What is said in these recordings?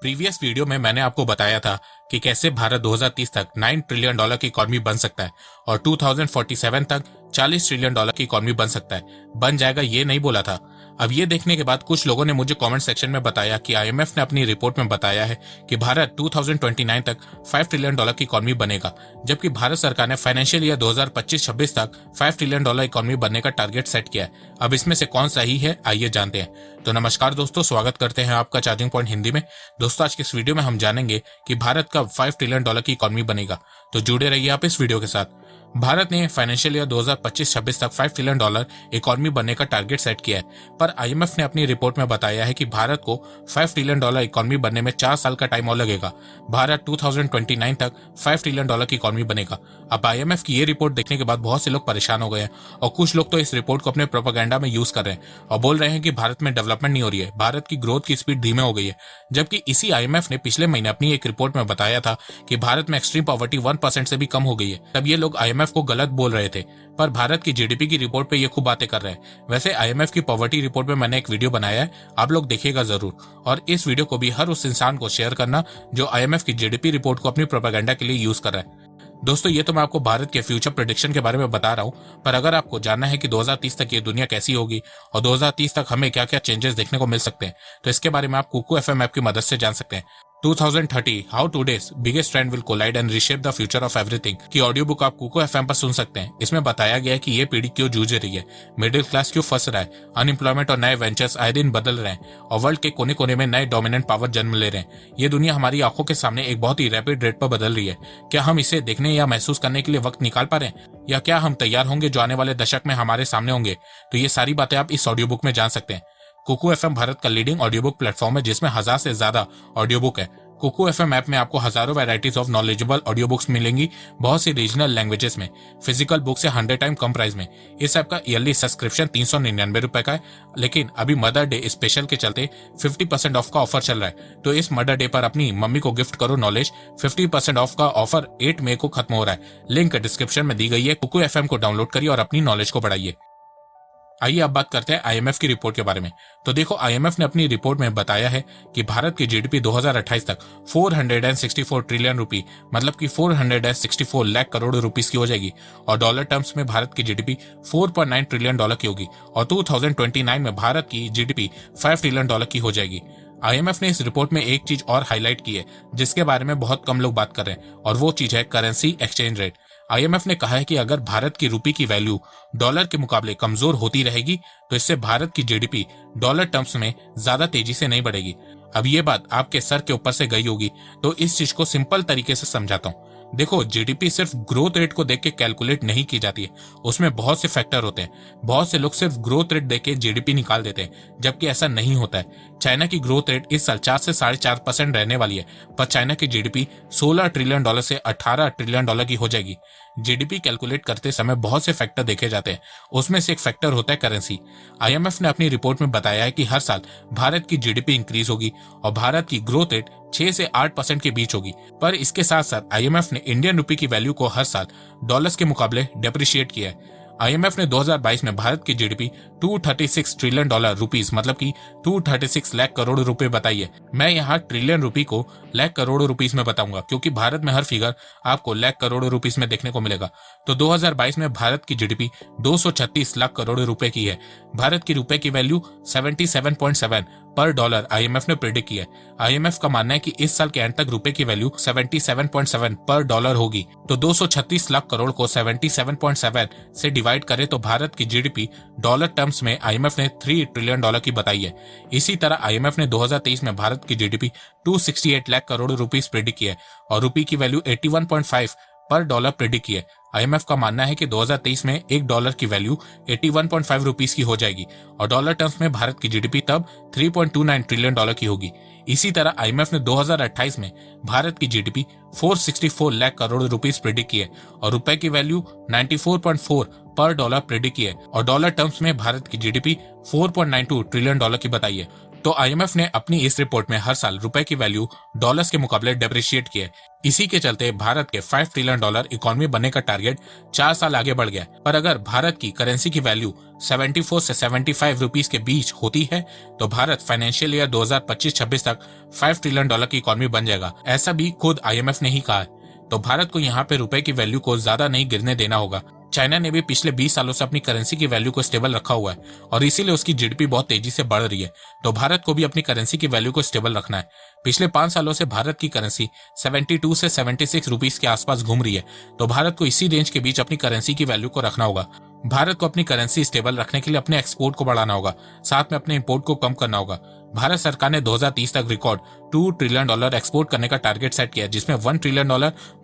Previous video में मैंने आपको बताया था कि कैसे भारत 2030 तक 9 ट्रिलियन डॉलर की इकॉनमी बन सकता है और 2047 तक 40 ट्रिलियन डॉलर की इकॉनमी बन सकता है। बन जाएगा ये नहीं बोला था। अब ये देखने के बाद कुछ लोगों ने मुझे कमेंट सेक्शन में बताया कि आईएमएफ ने अपनी रिपोर्ट में बताया है कि भारत 2029 तक 5 ट्रिलियन डॉलर की इकॉनमी बनेगा, जबकि भारत सरकार ने फाइनेंशियल ईयर 2025-26 तक 5 ट्रिलियन डॉलर इकॉनमी बनने का टारगेट सेट किया है। अब इसमें से कौन सही है, आइए जानते हैं। तो नमस्कार दोस्तों, स्वागत करते हैं आपका चार्जिंग पॉइंट हिंदी में। दोस्तों, आज के इस वीडियो में हम जानेंगे कि भारत कब 5 ट्रिलियन डॉलर की इकॉनमी बनेगा, तो जुड़े रहिए आप इस वीडियो के साथ। भारत ने फाइनेंशियल ईयर 2025-26 तक 5 ट्रिलियन डॉलर इकॉनमी बनने का टारगेट सेट किया है, पर आईएमएफ ने अपनी रिपोर्ट में बताया है कि भारत को 5 ट्रिलियन डॉलर इकॉनमी बनने में 4 साल का टाइम और लगेगा। भारत 2029 तक 5 ट्रिलियन डॉलर की इकॉनमी बनेगा। अब आईएमएफ की ये रिपोर्ट देखने के बाद बहुत से लोग परेशान हो गए हैं और कुछ लोग तो इस रिपोर्ट को अपने प्रोपेगेंडा में यूज कर रहे हैं और बोल रहे हैं कि भारत में डेवलपमेंट नहीं हो रही है, भारत की ग्रोथ की स्पीड धीमे हो गई है। जबकि इसी आईएमएफ ने पिछले महीने अपनी एक रिपोर्ट में बताया था कि भारत में एक्सट्रीम पॉवर्टी 1% से भी कम हो गई है। तब ये लोग आईएमएफ को गलत बोल रहे थे, पर भारत की जीडीपी की रिपोर्ट पे ये खूब बातें कर रहे हैं। वैसे आईएमएफ की पॉवर्टी रिपोर्ट में मैंने एक वीडियो बनाया है, आप लोग देखिएगा जरूर। और इस वीडियो को भी हर उस इंसान को शेयर करना जो आईएमएफ की जीडीपी रिपोर्ट को अपनी प्रोपेगेंडा के लिए यूज कर रहा है। दोस्तों, ये तो मैं आपको भारत के फ्यूचर प्रेडिक्शन के बारे में बता रहा हूँ, पर अगर आपको जानना है कि 2030 तक ये दुनिया कैसी होगी और 2030 तक हमें क्या क्या चेंजेस देखने को मिल सकते हैं, तो इसके बारे में आप कुकू एफएम ऐप की मदद से जान सकते हैं। 2030 how today's biggest trend will collide and reshape the future of everything की ऑडियो बुक आप कुको एफएम पर सुन सकते हैं। इसमें बताया गया है कि ये पीढ़ी क्यों जूझ रही है, मिडिल क्लास क्यों फंस रहा है, अनएम्प्लॉयमेंट और नए वेंचर्स आए दिन बदल रहे हैं और वर्ल्ड के कोने कोने में नए डोमिनेंट पावर जन्म ले रहे हैं। ये दुनिया हमारी आंखों के सामने एक बहुत ही रैपिड रेट पर बदल रही है। क्या हम इसे देखने या महसूस करने के लिए वक्त निकाल पा रहे हैं, या क्या हम तैयार होंगे जो आने वाले दशक में हमारे सामने होंगे? तो ये सारी बातें आप इस ऑडियो बुक में जान सकते हैं। कुकू एफएम भारत का लीडिंग ऑडियो बुक प्लेटफॉर्म है जिसमें 1000 से ज्यादा ऑडियो बुक है। कुकू एफएम ऐप में आपको हजारों varieties of knowledgeable audio books मिलेंगी, बहुत सी रीजनल लैंग्वेजेस में, फिजिकल बुक से 100 टाइम कम प्राइस में। इस ऐप का ईयरली सब्सक्रिप्शन 399 रुपए का है, लेकिन अभी मदर डे स्पेशल के चलते 50% ऑफ का ऑफर चल रहा है। तो इस मदर डे पर अपनी मम्मी को गिफ्ट करो नॉलेज। 50% ऑफ का ऑफर 8 मई को खत्म हो रहा है। लिंक डिस्क्रिप्शन में दी गई है। कुकू एफएम को डाउनलोड करिए और अपनी नॉलेज को बढ़ाइए। आइए अब बात करते हैं आईएमएफ की रिपोर्ट के बारे में। तो देखो, आईएमएफ ने अपनी रिपोर्ट में बताया है कि भारत की जीडीपी 2028 तक 464 ट्रिलियन रुपी, मतलब कि 464 लाख करोड़ रुपीस की हो जाएगी और डॉलर टर्म्स में भारत की जीडीपी 4.9 ट्रिलियन डॉलर की होगी और 2029 में भारत की जीडीपी 5 ट्रिलियन डॉलर की हो जाएगी। आईएमएफ ने इस रिपोर्ट में एक चीज और हाईलाइट की है जिसके बारे में बहुत कम लोग बात कर रहे हैं, और वो चीज है करेंसी एक्सचेंज रेट। आईएमएफ ने कहा है कि अगर भारत की रुपये की वैल्यू डॉलर के मुकाबले कमजोर होती रहेगी तो इससे भारत की जीडीपी डॉलर टर्म्स में ज्यादा तेजी से नहीं बढ़ेगी। अब ये बात आपके सर के ऊपर से गई होगी, तो इस चीज को सिंपल तरीके से समझाता हूँ। देखो, जीडीपी सिर्फ ग्रोथ रेट को देख के कैलकुलेट नहीं की जाती है, उसमें बहुत से फैक्टर होते हैं। बहुत से लोग सिर्फ ग्रोथ रेट देख के जीडीपी निकाल देते हैं, जबकि ऐसा नहीं होता है। चाइना की ग्रोथ रेट इस साल 4 से 4.5% रहने वाली है, पर चाइना की जीडीपी 16 ट्रिलियन डॉलर से 18 ट्रिलियन डॉलर की हो जाएगी। जीडीपी कैलकुलेट करते समय बहुत से फैक्टर देखे जाते हैं, उसमें से एक फैक्टर होता है करेंसी। आईएमएफ ने अपनी रिपोर्ट में बताया है कि हर साल भारत की जीडीपी इंक्रीज होगी और भारत की ग्रोथ रेट 6 से 8% के बीच होगी। पर इसके साथ साथ आईएमएफ ने इंडियन रुपये की वैल्यू को हर साल डॉलर्स के मुकाबले डेप्रिशिएट किया है। आईएमएफ ने 2022 में भारत की जीडीपी 236 ट्रिलियन डॉलर रुपीस, मतलब कि 236 लाख करोड़ रुपए बताई है। मैं यहाँ ट्रिलियन रुपी को लाख करोड़ रुपीस में बताऊंगा क्योंकि भारत में हर फिगर आपको लाख करोड़ रुपीस में देखने को मिलेगा। तो 2022 में भारत की जीडीपी 236 लाख करोड़ रुपए की है। भारत की रुपए की वैल्यू 77.7 पर डॉलर आईएमएफ ने प्रेडिक्ट किया है। आईएमएफ का मानना है कि इस साल के एंड तक रुपए की वैल्यू 77.7 पर डॉलर होगी। तो 236 लाख करोड़ को 77.7 से डिवाइड करें तो भारत की जीडीपी डॉलर टर्म्स में आईएमएफ ने 3 ट्रिलियन डॉलर की बताई है। इसी तरह आईएमएफ ने 2023 में भारत की GDP 268 lakh crore rupees predict किया है और रुपये की वैल्यू 81.5 पर डॉलर प्रेडिक्ट किया है। आईएमएफ का मानना है कि 2023 में $1 की वैल्यू 81.5 रुपीस की हो जाएगी और डॉलर टर्म्स में भारत की जीडीपी तब 3.29 ट्रिलियन डॉलर की होगी। इसी तरह आईएमएफ ने 2028 में भारत की GDP 464 lakh crore rupees predict किए और रुपए की वैल्यू 94.4 पर डॉलर प्रेडिक्ट किए और डॉलर टर्म्स में भारत की जीडीपी 4.92 ट्रिलियन डॉलर की बताई है। तो आईएमएफ ने अपनी इस रिपोर्ट में हर साल रुपए की वैल्यू डॉलर्स के मुकाबले डेप्रिशिएट किया है। इसी के चलते भारत के $5 ट्रिलियन इकोनॉमी बनने का टारगेट 4 साल आगे बढ़ गया। पर अगर भारत की करेंसी की वैल्यू 74 से 75 रुपीस के बीच होती है तो भारत फाइनेंशियल ईयर 2025-26 तक $5 ट्रिलियन की इकोनॉमी बन जाएगा। ऐसा भी खुद IMF ने ही कहा है। तो भारत को यहाँ पे रुपए की वैल्यू को ज्यादा नहीं गिरने देना होगा। चाइना ने भी पिछले 20 सालों से अपनी करेंसी की वैल्यू को स्टेबल रखा हुआ है और इसीलिए उसकी जीडीपी बहुत तेजी से बढ़ रही है। तो भारत को भी अपनी करेंसी की वैल्यू को स्टेबल रखना है। पिछले 5 सालों से भारत की करेंसी 72 से 76 रुपीस के आसपास घूम रही है। तो भारत को इसी रेंज के बीच अपनी करेंसी की वैल्यू को रखना होगा। भारत को अपनी करेंसी स्टेबल रखने के लिए अपने एक्सपोर्ट को बढ़ाना होगा, साथ में अपने इंपोर्ट को कम करना होगा। भारत सरकार ने 2030 तक रिकॉर्ड $2 ट्रिलियन एक्सपोर्ट करने का टारगेट सेट किया है, जिसमें $1 ट्रिलियन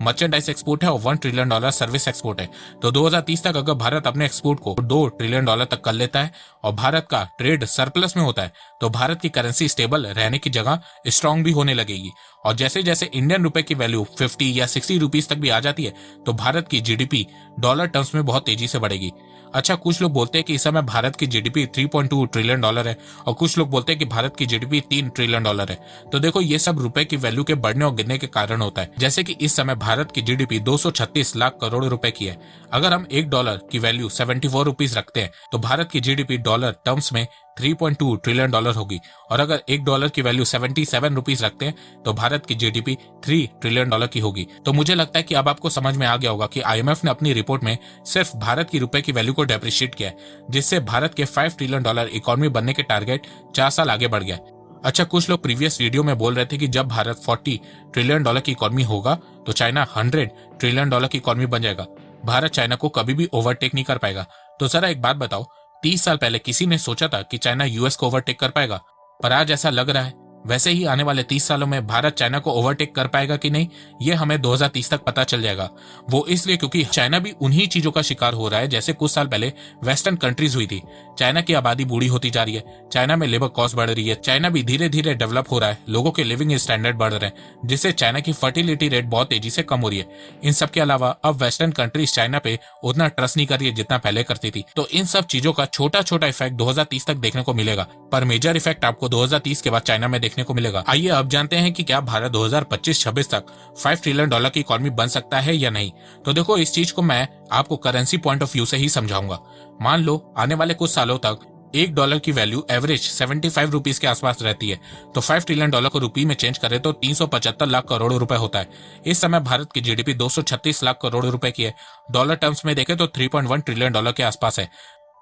मर्चेंडाइज एक्सपोर्ट है और $1 ट्रिलियन सर्विस एक्सपोर्ट है। तो 2030 तक अगर भारत अपने एक्सपोर्ट को $2 ट्रिलियन तक कर लेता है और भारत का ट्रेड सरप्लस में होता है तो भारत की करेंसी स्टेबल रहने की जगह स्ट्रांग भी होने लगेगी। और जैसे जैसे इंडियन रुपए की वैल्यू 50 या 60 रुपीस तक भी आ जाती है तो भारत की जीडीपी डॉलर टर्म्स में बहुत तेजी से बढ़ेगी। अच्छा, कुछ लोग बोलते हैं कि इस समय भारत की जीडीपी 3.2 ट्रिलियन डॉलर है और कुछ लोग बोलते हैं कि भारत की जीडीपी 3 ट्रिलियन डॉलर है। तो देखो, ये सब रुपए की वैल्यू के बढ़ने और गिरने के कारण होता है। जैसे कि इस समय भारत की जीडीपी 236 लाख करोड़ रुपए की है। अगर हम $1 की वैल्यू 74 रुपीस रखते हैं तो भारत की जीडीपी डॉलर टर्म्स में 3.2 ट्रिलियन डॉलर होगी। और अगर $1 की वैल्यू 77 रुपीस रखते हैं तो भारत की जीडीपी 3 ट्रिलियन डॉलर की होगी। तो मुझे लगता है कि अब आपको समझ में आ गया होगा कि IMF ने अपनी रिपोर्ट में सिर्फ भारत की रुपए की वैल्यू को डेप्रिशिएट किया है, जिससे भारत के $5 ट्रिलियन इकोनॉमी बनने के टारगेट 4 साल आगे बढ़ गया। अच्छा, कुछ लोग प्रीवियस वीडियो में बोल रहे थे कि जब भारत $40 ट्रिलियन की इकोनॉमी होगा तो चाइना $100 ट्रिलियन की इकोनॉमी बन जाएगा। भारत चाइना को कभी भी ओवरटेक नहीं कर पाएगा। तो जरा एक बात बताओ, 30 साल पहले किसी ने सोचा था कि चाइना यूएस को ओवरटेक कर पाएगा? पर आज ऐसा लग रहा है। वैसे ही आने वाले 30 सालों में भारत चाइना को ओवरटेक कर पाएगा कि नहीं, ये हमें 2030 तक पता चल जाएगा। वो इसलिए क्योंकि चाइना भी उन्हीं चीजों का शिकार हो रहा है जैसे कुछ साल पहले वेस्टर्न कंट्रीज हुई थी। चाइना की आबादी बूढ़ी होती जा रही है, चाइना में लेबर कॉस्ट बढ़ रही है, चाइना भी धीरे धीरे डेवलप हो रहा है, लोगों के लिविंग स्टैंडर्ड बढ़ रहे हैं, जिससे चाइना की फर्टिलिटी रेट बहुत तेजी से कम हो रही है। इन सब के अलावा अब वेस्टर्न कंट्रीज चाइना पे उतना ट्रस्ट नहीं कर रही है जितना पहले करती थी। तो इन सब चीजों का छोटा छोटा इफेक्ट 2030 तक देखने को मिलेगा, पर मेजर इफेक्ट आपको 2030 के बाद चाइना में देखने को मिलेगा। आइए अब जानते हैं कि क्या भारत 2025-26 तक $5 ट्रिलियन की इकोनॉमी बन सकता है या नहीं। तो देखो, इस चीज को मैं आपको करेंसी पॉइंट ऑफ व्यू से ही समझाऊंगा। मान लो आने वाले कुछ सालों तक $1 की वैल्यू एवरेज 75 रुपीस के आसपास रहती है, तो $5 ट्रिलियन को रुपये में चेंज करें तो 375 लाख करोड़ रुपए होता है। इस समय भारत की जीडीपी 236 लाख करोड़ रुपए की है। डॉलर टर्म्स में देखें तो $3.1 ट्रिलियन के आसपास है।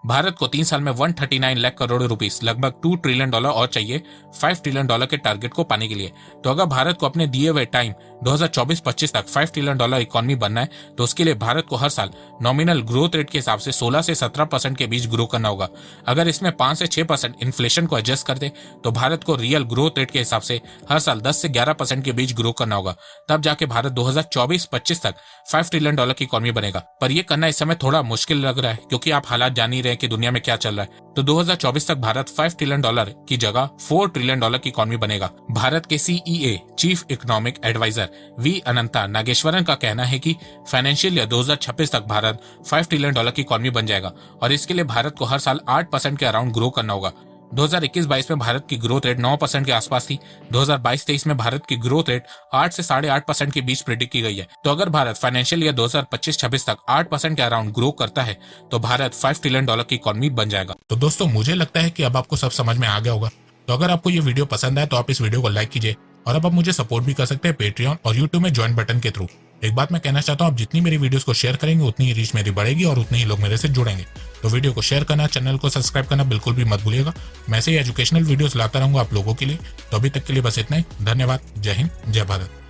भारत को 3 साल में 139 लाख करोड़ रुपीस, लगभग $2 ट्रिलियन और चाहिए $5 ट्रिलियन के टारगेट को पाने के लिए। तो अगर भारत को अपने दिए हुए टाइम 2024-25 तक $5 ट्रिलियन इकोनॉमी बनना है तो उसके लिए भारत को हर साल नॉमिनल ग्रोथ रेट के हिसाब से 16 से 17% के बीच ग्रो करना होगा। अगर इसमें 5 से 6% इन्फ्लेशन को एडजस्ट कर दे तो भारत को रियल ग्रोथ रेट के हिसाब से हर साल 10 से 11% के बीच ग्रो करना होगा। तब जाके भारत 2024-25 तक $5 ट्रिलियन की इकोनॉमी बनेगा। पर यह करना इस समय थोड़ा मुश्किल लग रहा है क्योंकि आप हालात जान ही रहे हैं कि दुनिया में क्या चल रहा है। तो 2024 तक भारत $5 ट्रिलियन की जगह $4 ट्रिलियन की इकोनॉमी बनेगा। भारत के CEA chief economic adviser V Anantha Nageswaran का कहना है कि फाइनेंशियल ईयर 2026 तक भारत $5 ट्रिलियन की इकोनॉमी बन जाएगा और इसके लिए भारत को हर साल 8% के अराउंड ग्रो करना होगा। 2021-22 में भारत की ग्रोथ रेट 9% के आसपास थी। 2022-23 में भारत की ग्रोथ रेट 8 से 8.5% के बीच प्रेडिक्ट की गई है। तो अगर भारत फाइनेंशियल ईयर 2025-26 तक 8% के अराउंड ग्रो करता है तो भारत $5 ट्रिलियन की इकोनॉमी बन जाएगा। तो दोस्तों, मुझे लगता है कि अब आपको सब समझ में आ गया होगा। तो अगर आपको ये वीडियो पसंद आए तो आप इस वीडियो को लाइक कीजिए और अब आप मुझे सपोर्ट भी कर सकते हैं पेट्रियन और यूट्यूब में ज्वाइन बटन के थ्रू। एक बात मैं कहना चाहता हूँ, आप जितनी मेरी वीडियोस को शेयर करेंगे उतनी ही रीच मेरी बढ़ेगी और उतने ही लोग मेरे से जुड़ेंगे। तो वीडियो को शेयर करना, चैनल को सब्सक्राइब करना बिल्कुल भी मत भूलिएगा। मैं ऐसे ही एजुकेशनल वीडियोस लाता रहूंगा आप लोगों के लिए। तो अभी तक के लिए बस इतना ही। धन्यवाद। जय हिंद, जय भारत।